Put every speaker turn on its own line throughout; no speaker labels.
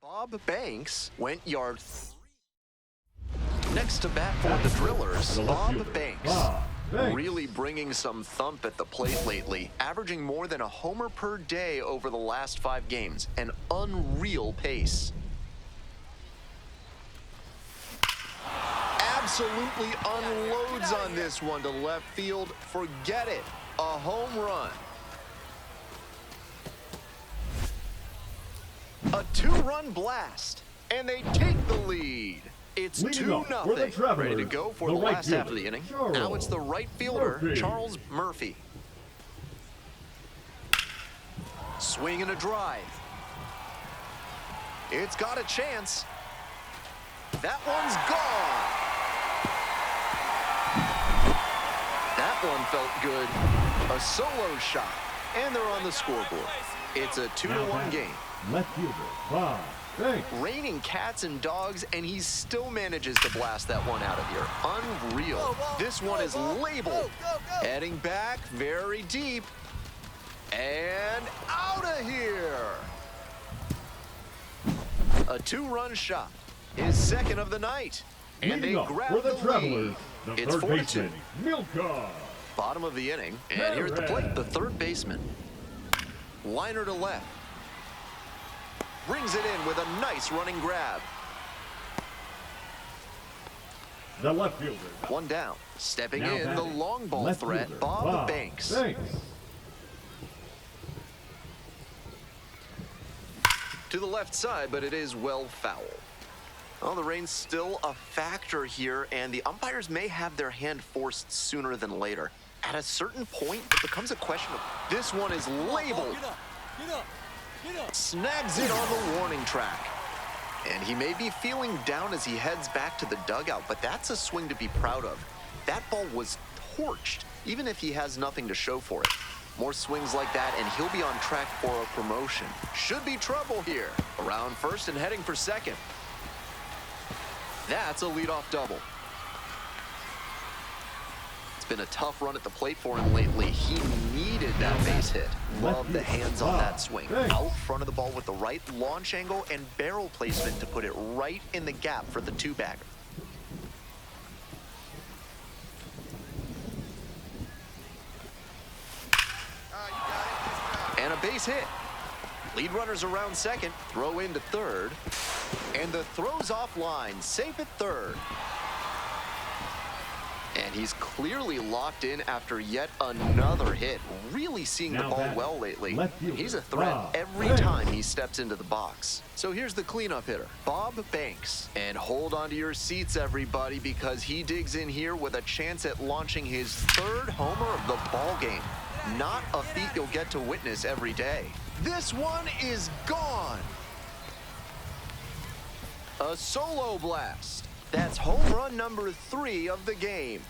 Bob Banks went yard 3. Next to bat for the Drillers, Bob Banks. Really bringing some thump at the plate lately, averaging more than a homer per day over the last 5 games. An unreal pace. Absolutely unloads on this one to left field. Forget it. A home run. A 2-run blast, and they take the lead. It's 2-0. Ready to go for the last half of the inning. Now it's the right fielder, Charles Murphy. Swing and a drive. It's got a chance. That one's gone. That one felt good. A solo shot, and they're on the scoreboard. It's a 2-1 game.
Left fielder, Bob Banks.
Raining cats and dogs, and he still manages to blast that one out of here. Unreal. This one is labeled. Heading back very deep. And out of here. A 2-run shot. His second of the night. And they grab the lead. It's 4-2.
Milka.
Bottom of the inning. And here at the plate, the third baseman. Liner to left. Brings it in with a nice running grab.
The left fielder.
One down. Stepping
Now
in, the
batting.
long ball
Left
threat,
fielder,
Bob Banks. To the left side, but it is well foul. Well, the rain's still a factor here, and the umpires may have their hand forced sooner than later. At a certain point, it becomes a question of this one is labeled. Snags it on the warning track. And he may be feeling down as he heads back to the dugout, but that's a swing to be proud of. That ball was torched, even if he has nothing to show for it. More swings like that, and he'll be on track for a promotion. Should be trouble here. Around first and heading for second. That's a leadoff double. It's been a tough run at the plate for him lately. He needed that base hit. Love the hands on that swing. Out front of the ball with the right launch angle and barrel placement to put it right in the gap for the 2-bagger. And a base hit. Lead runners around second, throw into third. And the throw's offline, safe at third. And he's clearly locked in after yet another hit. Really seeing the ball well lately. He's a threat every time he steps into the box. So here's the cleanup hitter, Bob Banks. And hold on to your seats, everybody, because he digs in here with a chance at launching his 3rd homer of the ball game. Not a feat you'll get to witness every day. This one is gone. A solo blast. That's home run number 3 of the game.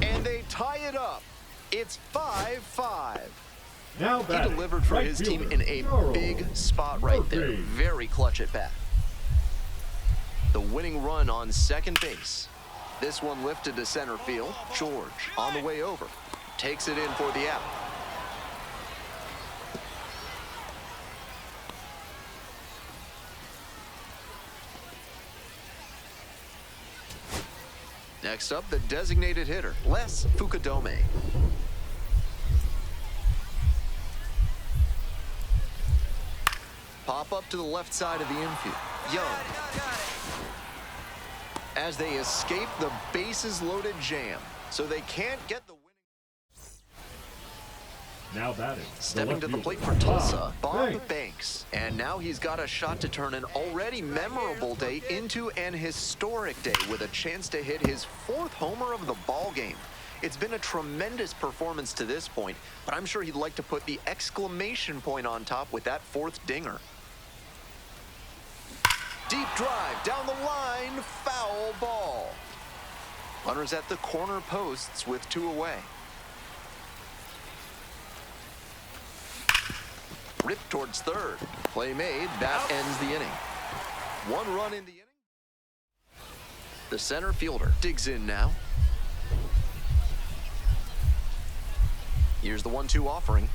And they tie it up. It's 5-5.
Now
he delivered for his team in a big spot right there. Very clutch at bat. The winning run on second base. This one lifted to center field. George on the way over. Takes it in for the out. Next up, the designated hitter, Les Fukudome. Pop up to the left side of the infield. Young. As they escape the bases-loaded jam, so they can't get the winning.
Now batting.
Stepping to the plate for Tulsa, Bob Banks. And now he's got a shot to turn an already memorable day into an historic day with a chance to hit his 4th homer of the ball game. It's been a tremendous performance to this point, but I'm sure he'd like to put the exclamation point on top with that 4th dinger. Deep drive down the line, foul ball. Runners at the corner posts with 2 away. Ripped towards third. Play made. That ends the inning. 1 run in the inning. The center fielder digs in now. Here's the 1-2 offering.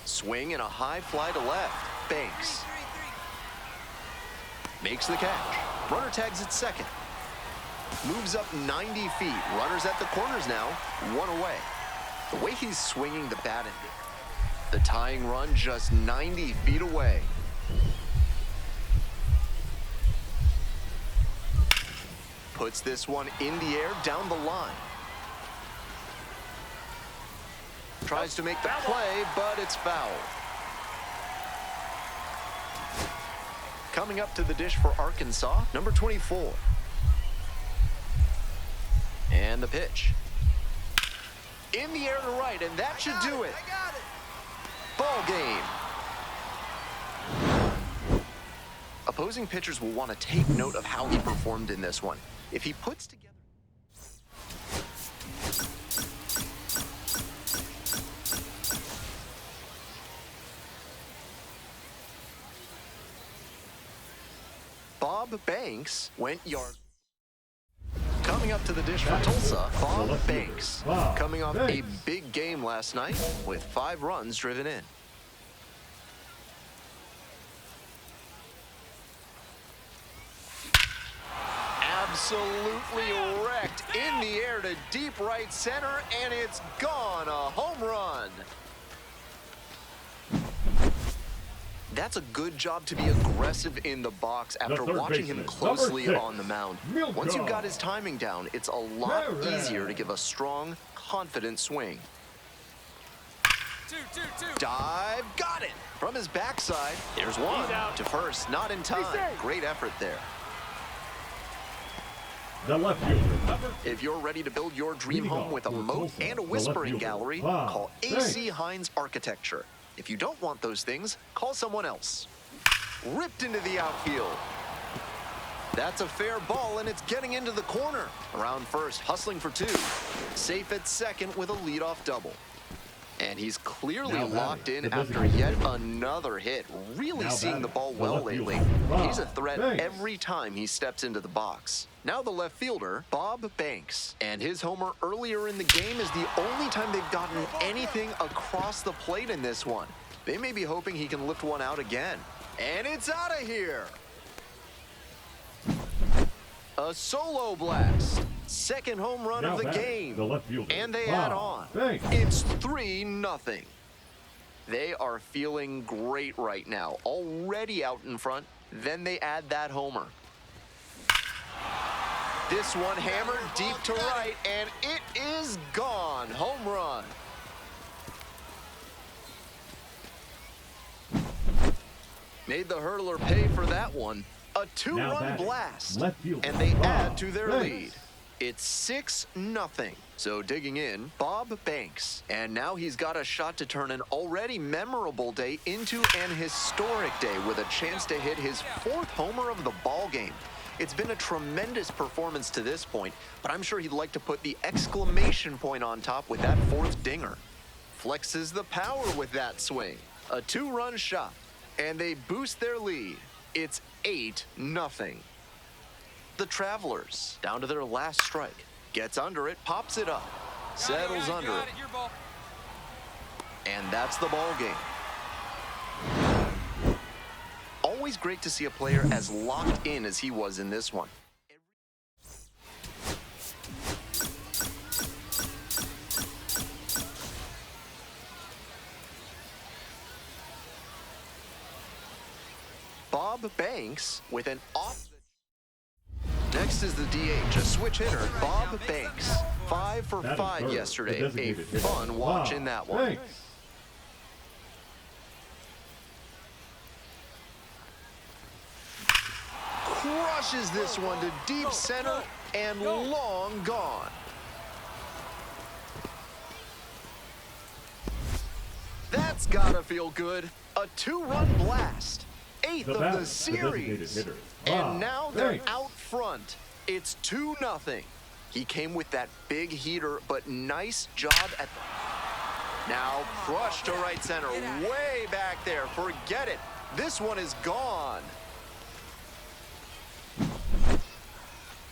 Swing and a high fly to left. Banks. Makes the catch. Runner tags at second. Moves up 90 feet. Runners at the corners now. One away. The way he's swinging the bat in there. The tying run just 90 feet away. Puts this one in the air down the line. Tries to make the play, but it's foul. Coming up to the dish for Arkansas, number 24. And the pitch. In the air to right, and that should do it. Ball game. Opposing pitchers will want to take note of how he performed in this one. If he puts together... Bob Banks went yard. Coming up to the dish for Tulsa, Bob Banks. Coming off a big game last night with 5 runs driven in. Absolutely wrecked in the air to deep right center, and it's gone. A home run. That's a good job to be aggressive in the box after watching him closely on the mound. Once you've got his timing down, it's a lot easier to give a strong, confident swing. Dive, got it! From his backside, there's one. To first, not in time. Great effort there.
The left fielder.
If you're ready to build your dream home with a moat and a whispering gallery, call AC Hines Architecture. If you don't want those things, call someone else. Ripped into the outfield. That's a fair ball, and it's getting into the corner. Around first, hustling for 2. Safe at second with a leadoff double. And he's clearly locked in after yet another hit. Really seeing the ball well lately. He's a threat every time he steps into the box. Now the left fielder, Bob Banks. And his homer earlier in the game is the only time they've gotten anything across the plate in this one. They may be hoping he can lift one out again. And it's out of here. A solo blast. Second home run of the game. And they add on. It's 3-0. They are feeling great right now. Already out in front. Then they add that homer. This one hammered deep to right, and it is gone. Home run. Made the hurdler pay for that one. A 2-run blast, and they add to their lead. It's 6-0. So digging in, Bob Banks. And now he's got a shot to turn an already memorable day into an historic day with a chance to hit his 4th homer of the ball game. It's been a tremendous performance to this point, but I'm sure he'd like to put the exclamation point on top with that 4th dinger. Flexes the power with that swing. A 2-run shot, and they boost their lead. It's 8-0. The Travelers, down to their last strike. Gets under it, pops it up, settles under it. And that's the ball game. Always great to see a player as locked in as he was in this one. Bob Banks with an off. Next is the DH, a switch hitter, Bob Banks. 5 for 5 yesterday. A fun watch in that one. Crushes this one to deep center and long gone. That's gotta feel good. A 2-run blast. 8th of the series. And now they're out front. It's 2-0. He came with that big heater, but nice job at the... Now crushed to right center, way back there. Forget it. This one is gone.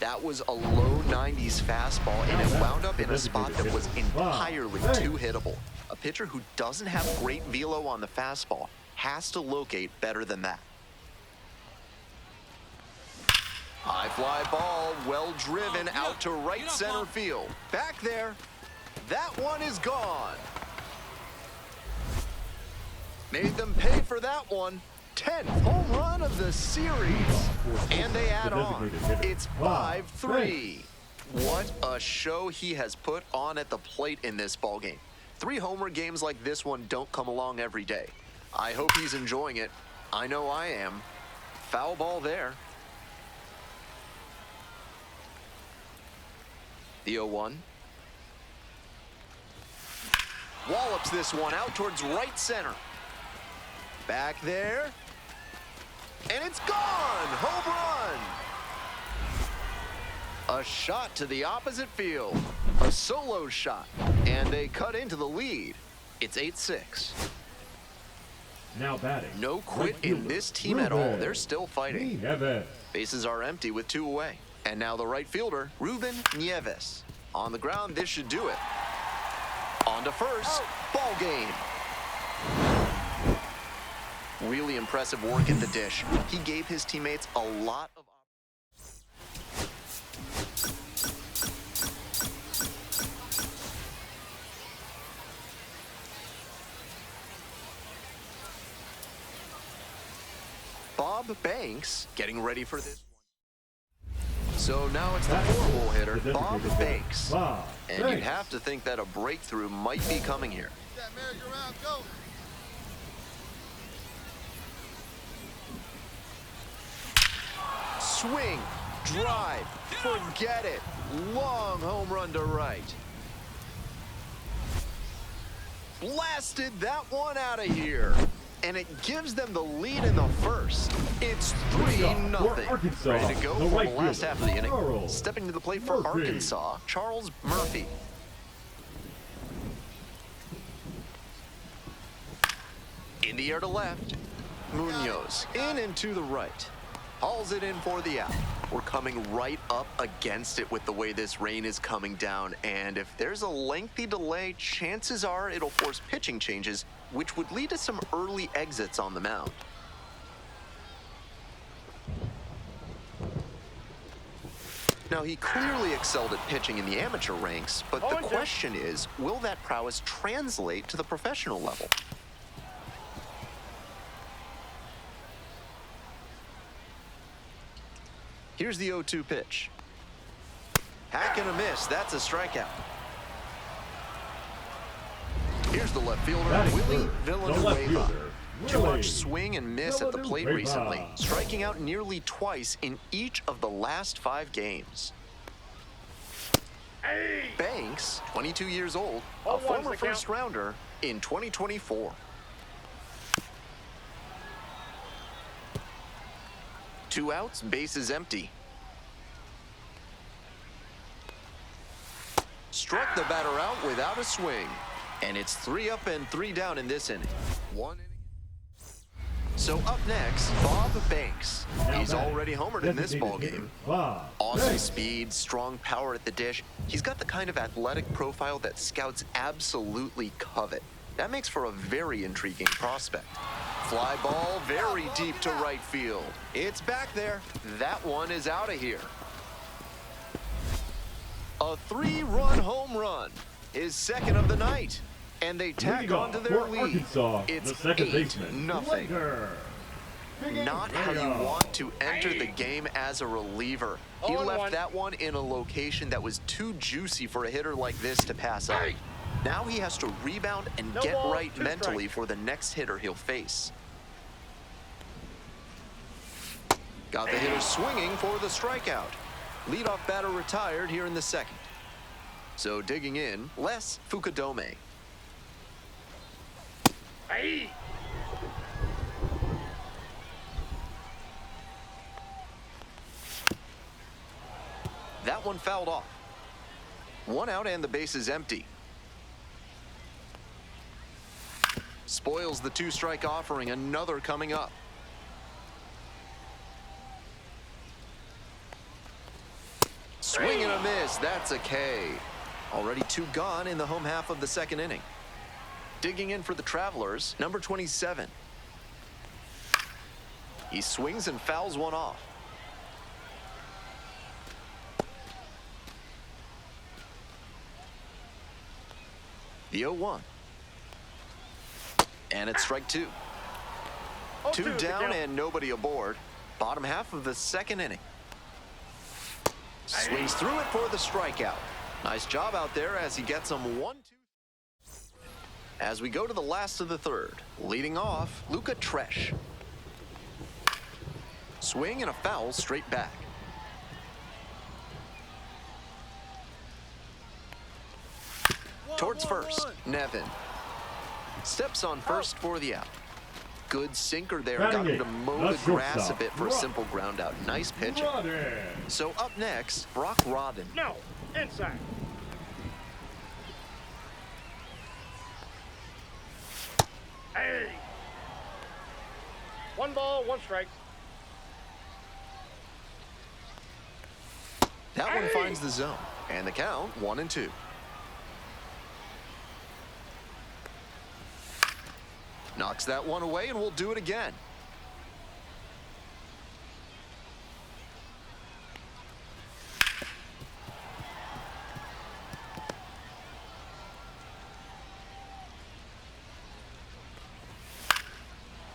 That was a low 90s fastball, and it wound up in a spot that was entirely too hittable. A pitcher who doesn't have great velo on the fastball has to locate better than that. High fly ball, well driven out to right center field. Back there. That one is gone. Made them pay for that one. 10th home run of the series. And they add on. It's 5-3. What a show he has put on at the plate in this ballgame. 3 homer games like this one don't come along every day. I hope he's enjoying it. I know I am. Foul ball there. The 0-1. Wallops this one out towards right center. Back there. And it's gone! Home run! A shot to the opposite field. A solo shot. And they cut into the lead. It's 8-6.
Now batting.
No quit in this team at all. They're still fighting.
Nieves.
Bases are empty with 2 away. And now the right fielder, Ruben Nieves. On the ground, this should do it. On to first. Ball game. Really impressive work at the dish. He gave his teammates a lot of... Bob Banks getting ready for this one. So now it's the 4-hole hitter, Bob Banks. And you'd have to think that a breakthrough might be coming here. Swing, drive, forget it. Long home run to right. Blasted that one out of here. And it gives them the lead in the first. It's 3-0. Ready to go for the last half of the inning. Stepping to the plate for Arkansas, Charles Murphy. In the air to left, Munoz in and to the right. Hauls it in for the out. We're coming right up against it with the way this rain is coming down. And if there's a lengthy delay, chances are it'll force pitching changes, which would lead to some early exits on the mound. Now, he clearly excelled at pitching in the amateur ranks, but the question is, will that prowess translate to the professional level? Here's the 0-2 pitch. Hack and a miss. That's a strikeout. Here's the left fielder, Willie Villanueva. Too much swing and miss at the plate recently, striking out nearly twice in each of the last 5 games. Banks, 22 years old, a former first-rounder in 2024. 2 outs, bases empty. Struck the batter out without a swing. And it's 3 up and 3 down in this inning. 1 inning. So up next, Bob Banks. He's already homered in this ballgame. Awesome speed, strong power at the dish. He's got the kind of athletic profile that scouts absolutely covet. That makes for a very intriguing prospect. Fly ball very deep to right field. It's back there. That one is out of here. A 3-run home run. His second of the night. And they tack on to their lead. It's 8-0. Not how you want to enter the game as a reliever. He left that one in a location that was too juicy for a hitter like this to pass up. Now he has to rebound and get right mentally for the next hitter he'll face. Got the hitter swinging for the strikeout. Leadoff batter retired here in the second. So digging in, Les Fukudome. That one fouled off. 1 out and the base is empty. Spoils the 2-strike offering, another coming up. Swing and a miss, that's a K. Already 2 gone in the home half of the second inning. Digging in for the Travelers, number 27. He swings and fouls one off. The 0-1. And it's strike two. 2 down and nobody aboard. Bottom half of the second inning. Swings through it for the strikeout. Nice job out there as he gets him 1-2. As we go to the last of the third, leading off, Luka Tresh. Swing and a foul straight back. Towards first, Nevin. Steps on first for the out. Good sinker there. Got him to mow the grass a bit for a simple ground out. Nice pitching. So up next, Brock Rodden.
No, inside. Hey. 1 ball, 1 strike.
That one finds the zone. And the count, 1-2. Knocks that one away, and we'll do it again.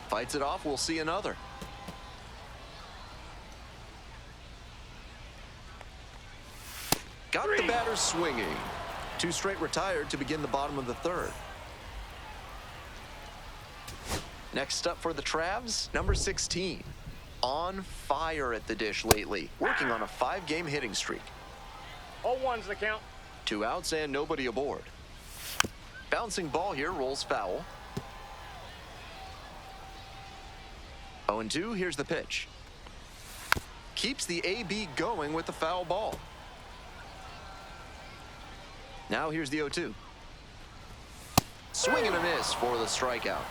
Fights it off, we'll see another. Got the batter swinging. 2 straight retired to begin the bottom of the third. Next up for the Travs, number 16. On fire at the dish lately, working on a 5-game hitting streak.
0-1's the count.
2 outs and nobody aboard. Bouncing ball here, rolls foul. 0-2, here's the pitch. Keeps the AB going with the foul ball. Now here's the 0-2. Swing and a miss for the strikeout.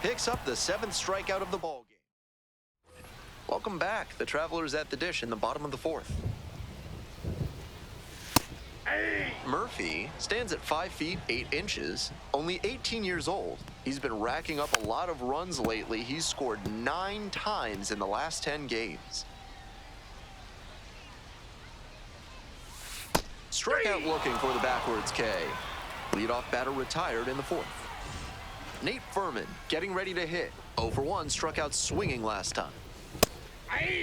Picks up the 7th strikeout of the ball game. Welcome back. The Travelers at the dish in the bottom of the 4th. Murphy stands at 5 feet 8 inches, only 18 years old. He's been racking up a lot of runs lately. He's scored 9 times in the last 10 games. Strikeout looking for the backwards K. Leadoff batter retired in the 4th. Nate Furman getting ready to hit. 0 for 1, struck out swinging last time.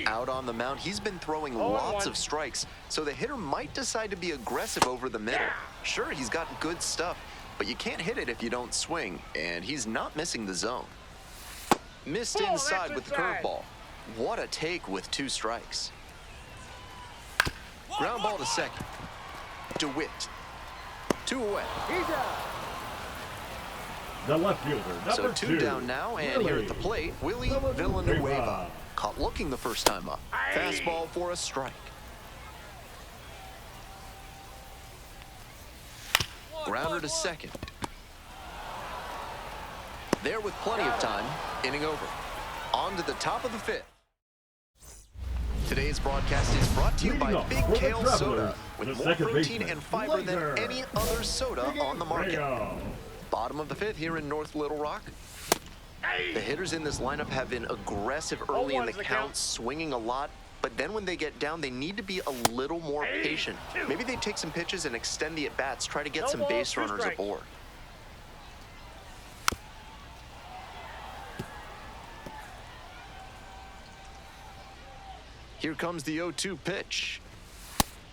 Out on the mound, he's been throwing lots of strikes, so the hitter might decide to be aggressive over the middle. Sure, he's got good stuff, but you can't hit it if you don't swing, and he's not missing the zone. Missed inside with the curveball. What a take with 2 strikes. Ground ball to second. DeWitt. 2 away.
The left fielder, number
2 down now, and here at the plate, Willie Villanueva. Caught looking the first time up. Fastball for a strike. Grounder to second. There with plenty of time, inning over. On to the top of the 5th. Today's broadcast is brought to you by Big Kale Soda, with more protein and fiber than any other soda on the market. Bottom of the 5th here in North Little Rock. The hitters in this lineup have been aggressive early in the count, swinging a lot, but then when they get down, they need to be a little more patient. Maybe they take some pitches and extend the at-bats, try to get some base runners aboard. Here comes the 0-2 pitch.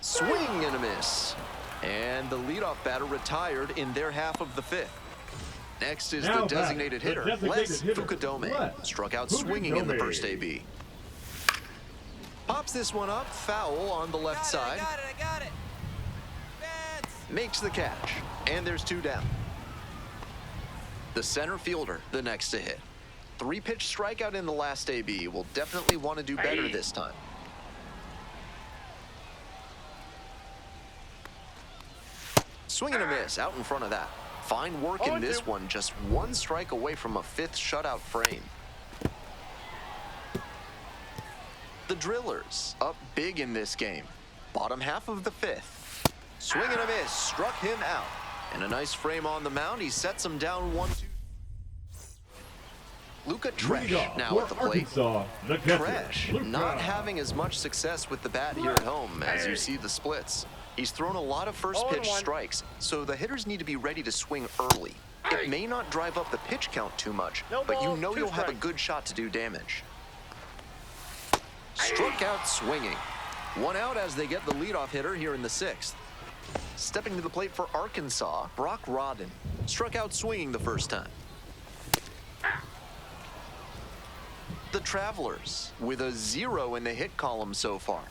Swing and a miss. And the leadoff batter retired in their half of the 5th. Next is the designated hitter, Les Fukudome. Struck out swinging in the first AB. Pops this one up, foul on the left side.
I got it.
Makes the catch, and there's 2 down. The center fielder, the next to hit. 3-pitch strikeout in the last AB. Will definitely want to do better this time. Swing and a miss out in front of that. Fine work in this one, just 1 strike away from a 5th shutout frame. The Drillers up big in this game. Bottom half of the 5th. Swing and a miss, struck him out. And a nice frame on the mound, he sets him down 1-2. Luka Tresh now at the plate. Tresh not having as much success with the bat here at home as you see the splits. He's thrown a lot of first pitch
0-1.
strikes, so the hitters need to be ready to swing early. It may not drive up the pitch count too much,
No
but you
ball,
know
2
you'll have a
strikes.
good shot to do damage. Struck out swinging. 1 out as they get the leadoff hitter here in the 6th. Stepping to the plate for Arkansas, Brock Rodden. Struck out swinging the first time. The Travelers with a 0 in the hit column so far.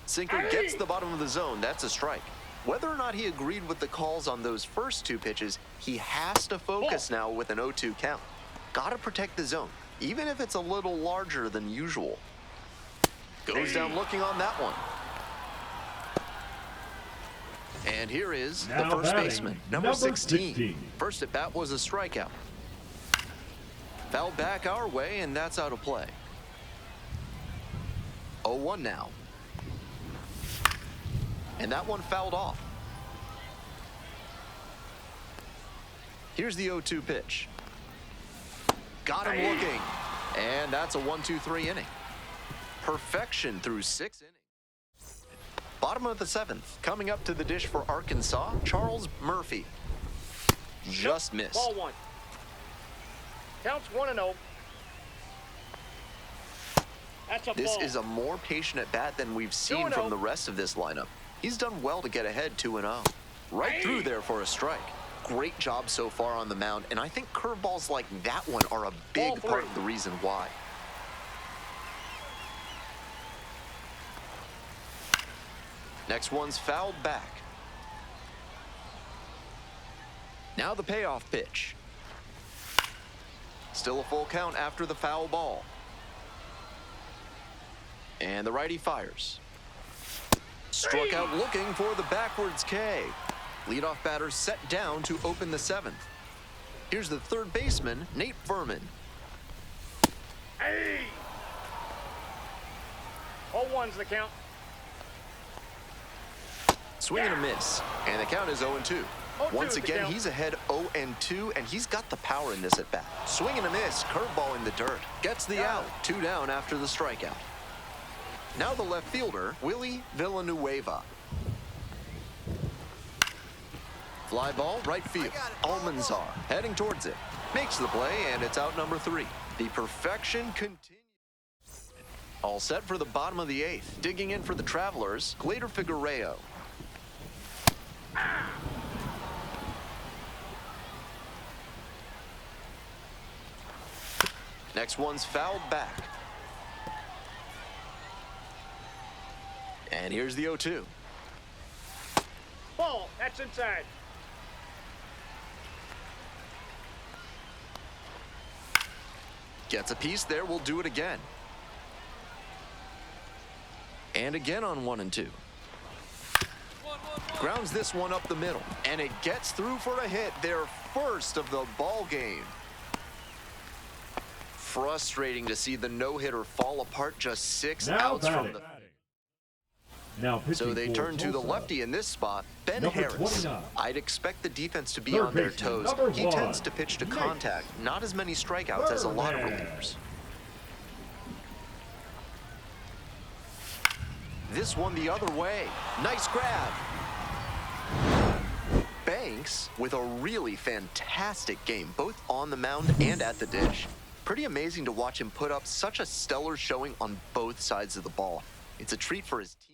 Sinker gets the bottom of the zone. That's a strike. Whether or not he agreed with the calls on those first 2 pitches, he has to focus now with an 0-2 count. Gotta protect the zone, even if it's a little larger than usual. Goes down looking on that one. And here is the
Now
first
batting,
baseman, number
number
16.
16.
First at bat was a strikeout. Fouled back our way, and that's out of play. 0-1 now. And that one fouled off. Here's the 0-2 pitch. Got him looking. And that's a 1-2-3 inning. Perfection through 6 innings. Bottom of the 7th. Coming up to the dish for Arkansas, Charles Murphy. Just missed.
Ball 1. Counts 1-0. That's a
This
ball.
is a more patient at bat than we've seen
2-0.
from the rest of this lineup. He's done well to get ahead 2-0. Right through there for a strike. Great job so far on the mound, and I think curveballs like that one are a big
Ball
part
3.
of the reason why. Next one's fouled back. Now the payoff pitch. Still a full count after the foul ball. And the righty fires. Struck out looking for the backwards K. Leadoff batter set down to open the 7th. Here's the third baseman, Nate Furman.
0-1's the count.
Swing and a miss, and the count is 0-2.
0-2
Once
is the
again,
count.
he's ahead 0-2, and he's got the power in this at bat. Swing and a miss, curveball in the dirt. Gets the out, 2 down after the strikeout. Now the left fielder, Willie Villanueva. Fly ball, right field. Almanzar heading towards it. Makes the play, and it's out number 3. The perfection continues. All set for the bottom of the 8th. Digging in for the Travelers, Glader Figueiredo. Next one's fouled back. And here's the 0-2.
Ball. That's inside.
Gets a piece there, we'll do it again. And again on 1 and 2. Grounds this one up the middle, and it gets through for a hit, their first of the ball game. Frustrating to see the no-hitter fall apart just 6
Now
outs from
batting.
the...
Now pitching
So they
for
turn to the
Tulsa.
lefty in this spot, Ben
Number
Harris.
29.
I'd expect the defense to be
Third
on their
baseman,
toes.
number
He
1,
tends to pitch to
Nate
contact, not as many strikeouts as a lot of
Furman.
relievers. This one the other way. Nice grab. Banks with a really fantastic game, both on the mound and at the dish. Pretty amazing to watch him put up such a stellar showing on both sides of the ball. It's a treat for his team.